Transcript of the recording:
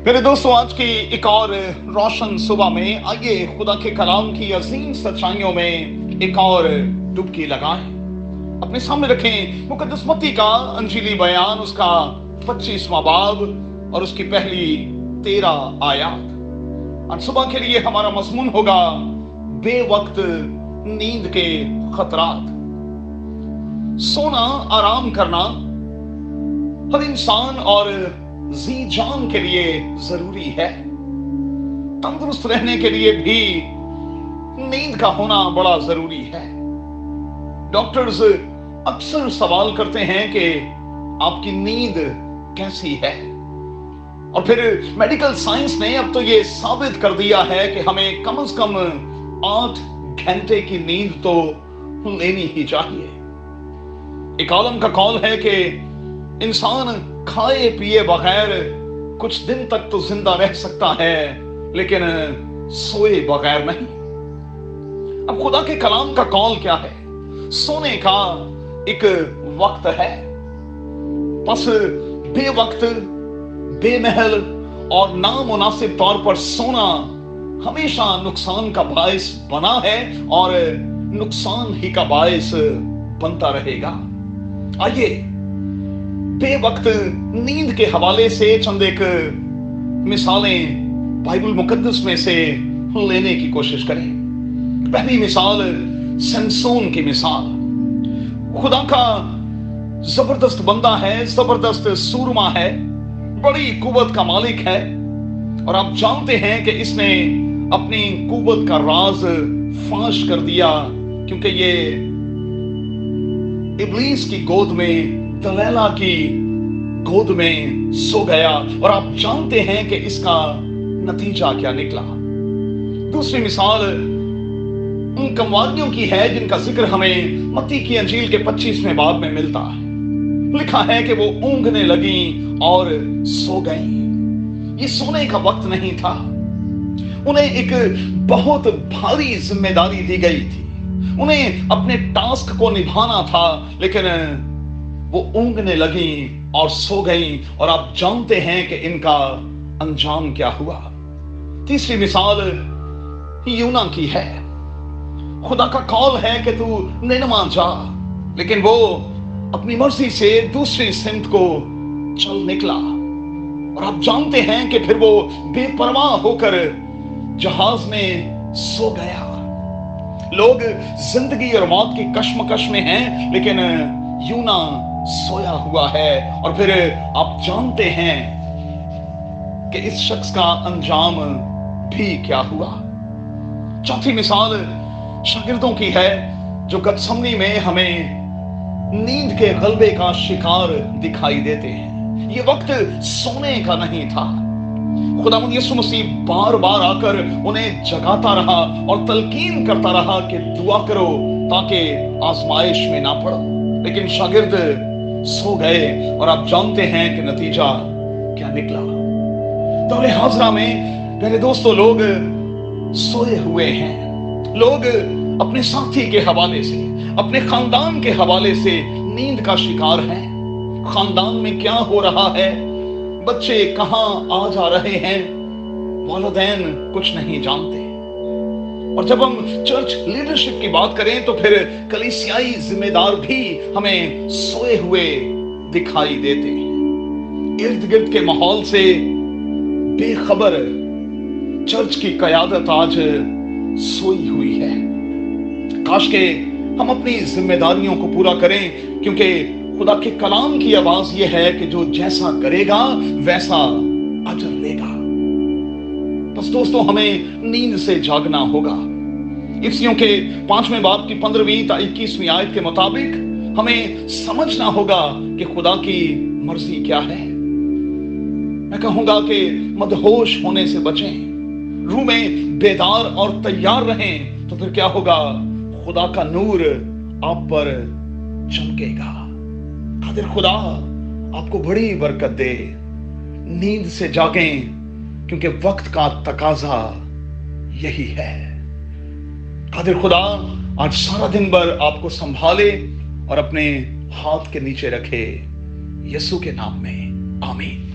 मेरे दोस्तों, आज की एक और रोशन सुबह में आइए खुदा के कलाम की अजीम सच्चाइयों में एक और डुबकी लगाएं। अपने सामने रखें मुकद्दस मत्ती का अंजीली बयान, उसका 25वां बाब और उसकी पहली 13 आयत। आज सुबह के लिए हमारा मज़मून होगा बेवक्त नींद के खतरात। सोना, आराम करना हर इंसान और जी जान के लिए जरूरी है। तंदुरुस्त रहने के लिए भी नींद का होना बड़ा जरूरी है। डॉक्टर्स अक्सर सवाल करते हैं कि आपकी नींद कैसी है, और फिर मेडिकल साइंस ने अब तो ये साबित कर दिया है कि हमें कम से कम 8 घंटे की नींद तो लेनी ही चाहिए। एक आलम का कौल है कि इंसान खाए पिए बगैर कुछ दिन तक तो जिंदा रह सकता है, लेकिन सोए बगैर नहीं। अब खुदा के कलाम का कौल क्या है? सोने का एक वक्त है, बस बेवक्त, बेमहल और नामुनासिब तौर पर सोना हमेशा नुकसान का बायस बना है और नुकसान ही का बायस बनता रहेगा। आइए बेवक्त नींद के हवाले से चंद एक मिसालें बाइबल मुकद्दस में से लेने की कोशिश करें। पहली मिसाल सैमसून की मिसाल। खुदा का जबरदस्त बंदा है, जबरदस्त सूरमा है, बड़ी कुव्वत का मालिक है, और आप जानते हैं कि इसने अपनी कुव्वत का राज फाश कर दिया, क्योंकि ये इब्लीस की गोद में, दलैला की गोद में सो गया, और आप जानते हैं कि इसका नतीजा क्या निकला। दूसरी मिसाल उन कमवारियों की है जिनका जिक्र हमें मत्ती की अंजील के 25वें बाब में मिलता है। लिखा है कि वो ऊँघने लगी और सो गईं। ये सोने का वक्त नहीं था, उन्हें एक बहुत भारी जिम्मेदारी दी गई थी, उन्हें अपने टास्क को निभाना था, लेकिन वो ऊँघने लगी और सो गई, और आप जानते हैं कि इनका अंजाम क्या हुआ। तीसरी मिसाल यूना की है। खुदा का कॉल है कि तू निनवा जा, लेकिन वो अपनी मर्जी से दूसरी सिमत को चल निकला, और आप जानते हैं कि फिर वो बेपरवाह होकर जहाज में सो गया। लोग जिंदगी और मौत की कश्मकश में हैं, लेकिन यूना सोया हुआ है, और फिर आप जानते हैं कि इस शख्स का अंजाम भी क्या हुआ। चौथी मिसाल शागिर्दों की है, जो गतसमनी में हमें नींद के गलबे का शिकार दिखाई देते हैं। ये वक्त सोने का नहीं था। खुदावंद यीशु मसीह बार बार आकर उन्हें जगाता रहा और तलकीन करता रहा कि दुआ करो ताकि आजमाइश में ना पड़ो, लेकिन शागिर्द सो गए, और आप जानते हैं कि नतीजा क्या निकला। दौरे हाजरा में मेरे दोस्तों, लोग सोए हुए हैं। लोग अपने साथी के हवाले से, अपने खानदान के हवाले से नींद का शिकार हैं। खानदान में क्या हो रहा है, बच्चे कहां आ जा रहे हैं, वालिदैन कुछ नहीं जानते। और जब हम चर्च लीडरशिप की बात करें तो फिर कलीसियाई जिम्मेदार भी हमें सोए हुए दिखाई देते हैं। इर्द गिर्द के माहौल से बेखबर चर्च की कयादत आज सोई हुई है। काश के हम अपनी जिम्मेदारियों को पूरा करें, क्योंकि खुदा के कलाम की आवाज यह है कि जो जैसा करेगा वैसा अजर लेगा। बस दोस्तों, हमें नींद से जागना होगा। इफ्सियों के 5वें बाब की 15वीं ता 21वीं आयत के मुताबिक हमें समझना होगा कि खुदा की मर्जी क्या है। मैं कहूंगा कि मदहोश होने से बचें, रूह में बेदार और तैयार रहें, तो फिर क्या होगा? खुदा का नूर आप पर चमकेगा। खातिर खुदा आपको बड़ी बरकत दे। नींद से जागें, क्योंकि वक्त का तकाजा यही है। कादिर खुदा आज सारा दिन भर आपको संभाले और अपने हाथ के नीचे रखे, यीशु के नाम में, आमीन।